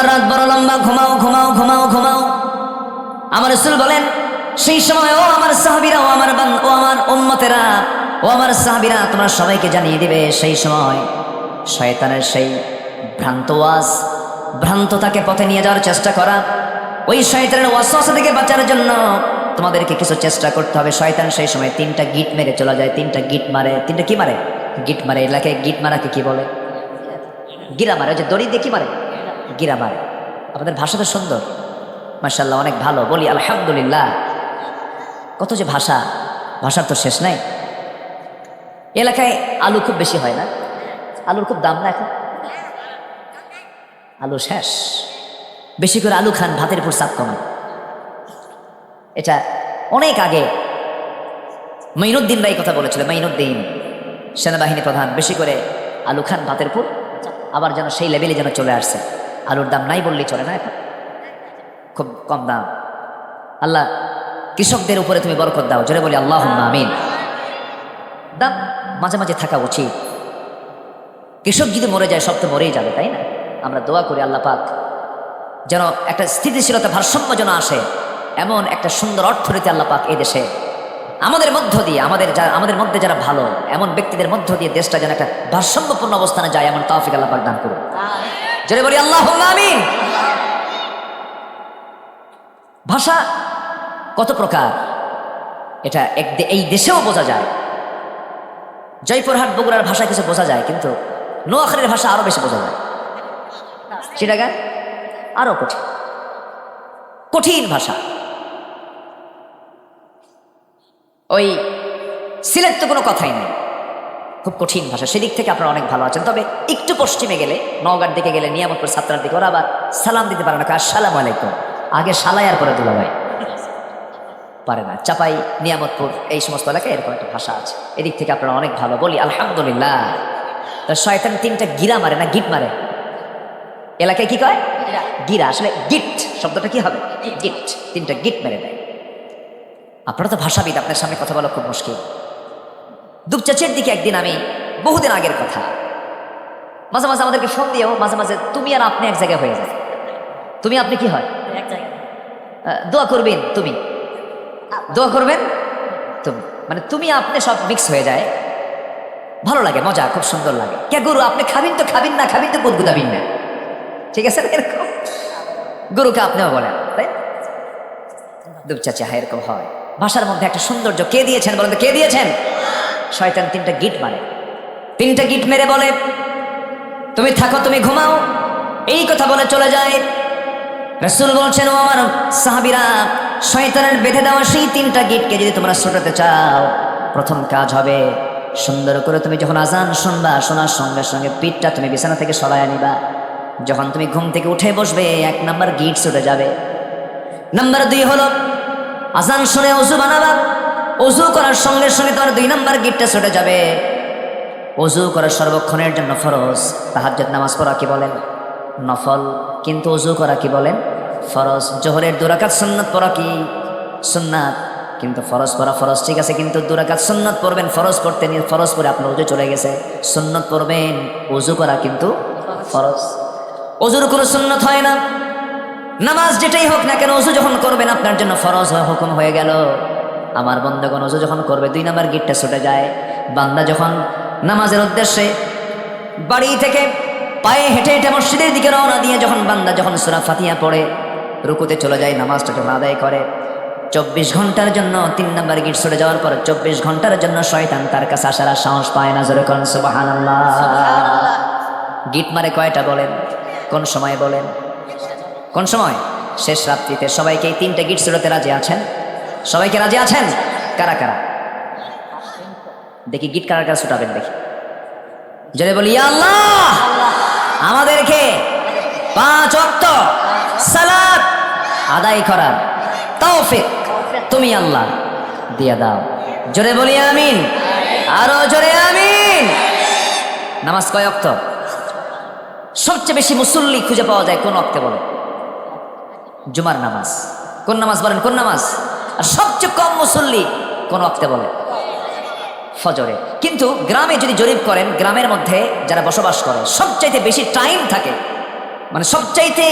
তোমার রাত বড় লম্বা, ঘুমাও ঘুমাও ঘুমাও ঘুমাও। আমার রাসূল বলেন সেই সময় ও আমার সাহাবীরা, ও আমার উম্মতেরা, ও আমার সাহাবীরা, তোমরা সবাইকে জানিয়ে দিবে সেই সময় শয়তানের সেই ভ্রান্ততাকে পথে নিয়ে যাওয়ার চেষ্টা করা, ওই শয়তানের ওয়াসওয়াসা থেকে বাঁচার জন্য তোমাদেরকে কিছু চেষ্টা করতে হবে। শয়তান সেই সময় 3টা গিট মেরে চলে যায়, 3টা গিট মারে। 3টা কি মারে? গিট মারে। এলাকায় গিট মারাকে কি বলে? গিরা মারে। ওই যে দড়ি দিয়ে কি মারে? গিরা মারে। আপনাদের ভাষা তো সুন্দর, মাশাআল্লাহ, অনেক ভালো, বলি আলহামদুলিল্লাহ। কত যে ভাষা, ভাষার তো শেষ নাই। এলাকায় আলু খুব বেশি হয় না? আলুর খুব দাম না এখন? আলু শেষ। বেশি করে আলু খান, ভাতের উপর চাপ কমান। এটা অনেক আগে মাইনুদ্দিন ভাই কথা বলেছিল, মাইনুদ্দিন সেনাবাহিনী প্রধান। বেশি করে আলু খান, ভাতের উপর। আবার যেন সেই লেভেলে যেন চলে আসছে। আলুর দাম নাই বললেই চলে না, এখন খুব কম দাম। আল্লাহ কৃষকদের উপরে তুমি বরকত দাও, জোরে বলি আল্লাহুম্মা আমিন। দাম মাঝে মাঝে থাকা উচিত। কৃষক যদি মরে যায় সব তো মরেই যাবে, তাই না? আমরা দোয়া করি আল্লাহ পাক যেন একটা স্থিতিশীলতা, ভারসাম্য যেন আসে, এমন একটা সুন্দর অর্থনীতি আল্লাহ পাক এই দেশে আমাদের মধ্য দিয়ে, আমাদের মধ্যে যারা ভালো এমন ব্যক্তিদের মধ্য দিয়ে দেশটা যেন একটা ভারসাম্যপূর্ণ অবস্থানে যায়, এমন তৌফিক আল্লাহ পাক দান করুন, জোরে বলি আল্লাহুম্মা আমিন। ভাষা কত প্রকার এটা এই দেশেও বোঝা যায়। জয়পুরহাট বগুড়ার ভাষা কিছু বোঝা যায়, কিন্তু নোয়াখালীর ভাষা আরো বেশি বোঝা যায়। চিটাগাং আরো কঠিন ভাষা। ওই সিলেট তো কোনো কথাই নেই, খুব কঠিন ভাষা। সেদিক থেকে আপনারা অনেক ভালো আছেন। তবে একটু পশ্চিমে গেলে, নওগাঁর দিকে গেলে, নিয়ামতপুর ছাত্রার দিকে, ওরা আবার সালাম দিতে পারে না। আসসালামু আলাইকুম, আগে সালাই আর পরে দুলাভাই, পারে না। চাপাই, নিয়ামতপুর, এই সমস্ত এলাকায় এরকম একটা ভাষা আছে। এদিক থেকে আপনারা অনেক ভালো, বলি আলহামদুলিল্লাহ। তো শয়তান 3টা গিরা মারে না গিট মারে? এলাকায় কি কয়? গিরা। আসলে গিট শব্দটা কি হবে? গিট। 3টা গিট মেরে দেয়। আপনারা তো ভাষাবিদ, আপনার সামনে কথা বলা খুব মুশকিল। দুপচাচের দিকে একদিন, আমি বহুদিন আগের কথা, মাঝে মাঝে আমাদেরকে ফোন দিয়েও মাঝে মাঝে তুমি আর আপনি এক জায়গায় হয়ে যায়। তুমি আপনি কি হয়? এক জায়গায়। দোয়া করবেন, তুমি দোয়া করবেন, তুমি, মানে তুমি আপনি সব মিক্স হয়ে যায়। ভালো লাগে, মজা, খুব সুন্দর লাগে। কে গুরু আপনি খাবেন তো খাবেন, না খাবেন তো গুদগুদাবেন না, ঠিক আছে? এরকম গুরুকে আপনিও বলেন, তাই দুপচাচা, হ্যাঁ এরকম হয়। ভাষার মধ্যে একটা সৌন্দর্য কে দিয়েছেন বলেন তো? কে দিয়েছেন? শয়তান 3টা গিট মারে। 3টা গিট মেরে বলে তুমি থাকো, তুমি ঘুমাও, এই কথা বলে চলে যায়। রাসূল বলছেন, ও আমার সাহাবীরা, শয়তানের বেঁধে দেওয়া সেই 3টা গিটকে যদি তোমরা ছোটাতে চাও, প্রথম কাজ হবে সুন্দর করে তুমি যখন আজান শুনবা, শোনার সঙ্গে সঙ্গে পিঠটা তুমি বিছানা থেকে সরায় নিবা। যখন তুমি ঘুম থেকে উঠে বসবে, 1 নাম্বার গিট ছুটে যাবে। নাম্বার 2 হলো আজান শুনে ওযু বানাবা। ওযু করার সঙ্গে সঙ্গে তোমার 2 নাম্বার গিটটা ছুটে যাবে। ওযু করা সর্বক্ষণের জন্য ফরজ। তাহাজ্জুদ নামাজ পড়া কি বলেন? নফল। কিন্তু ওযু করা কি বলেন? ফরজ। জোহরের 2 রাকাত সুন্নাত পড়া কি? সুন্নাত। কিন্তু ফরজ পড়া ফরজ, ঠিক আছে, কিন্তু 2 রাকাত সুন্নাত পড়বেন। ফরজ পড়তে নিয়ে ফরজ পড়ে আপনার ওযু চলে গেছে, সুন্নাত পড়বেন। ওযু করা কিন্তু ফরজ। ওযুর কোনো সুন্নাত হয় না। নামাজ যেটাই হোক না কেন, ওযু যখন করবেন আপনার জন্য ফরজ হুকুম হয়ে গেল। আমার বন্দেগণ ওযু যখন করবে, 2 নাম্বার গিটটা ছুটে যায়। বান্দা যখন নামাজের উদ্দেশ্যে বাড়ি থেকে পায়ে হেঁটে হেঁটে মসজিদের দিকে রওনা দিয়ে যখন বান্দা যখন সূরা ফাতিহা পড়ে রুকুতে চলে যায়, নামাজটা যখন আদায় করে, 24 ঘন্টার জন্য 3 নাম্বার গিট ছুটে যাওয়ার পর 24 ঘন্টার জন্য শয়তান তার কাছে আসার আর সাহস পায় না। জোরে কোন সুবহানাল্লাহ। গিট মারে কয়টা বলেন? কোন সময় বলেন? কোন সময়? শেষ রাত্রিতে। সবাইকে এই 3টা গিট ছুটাতে রাজি আছেন? সবাইকে রাজি আছেন? কারা কারা? দেখি গিট কারা কারা ছুটাবেন দেখি, জোরে বলি ইয়া আল্লাহ। আমাদেরকে 5 ওয়াক্ত সালাত আদায় করার তৌফিক তুমি আল্লাহ দিয়ে দাও, জোরে বলি আমিন। আরো জোরে আমিন। নামাজ কয় ওয়াক্ত? সবচেয়ে বেশি মুসল্লি খুঁজে পাওয়া যায় কোন ওয়াক্তে বলে? জুমার নামাজ। কোন নামাজ বলেন? কোন নামাজ? আর সবচেয়ে কম মুসল্লি কোন ওয়াক্তে বলে? ফজরে। কিন্তু গ্রামে যদি জরিপ করেন, গ্রামের মধ্যে যারা বসবাস করে সবচাইতে বেশি টাইম থাকে, মানে সবচাইতে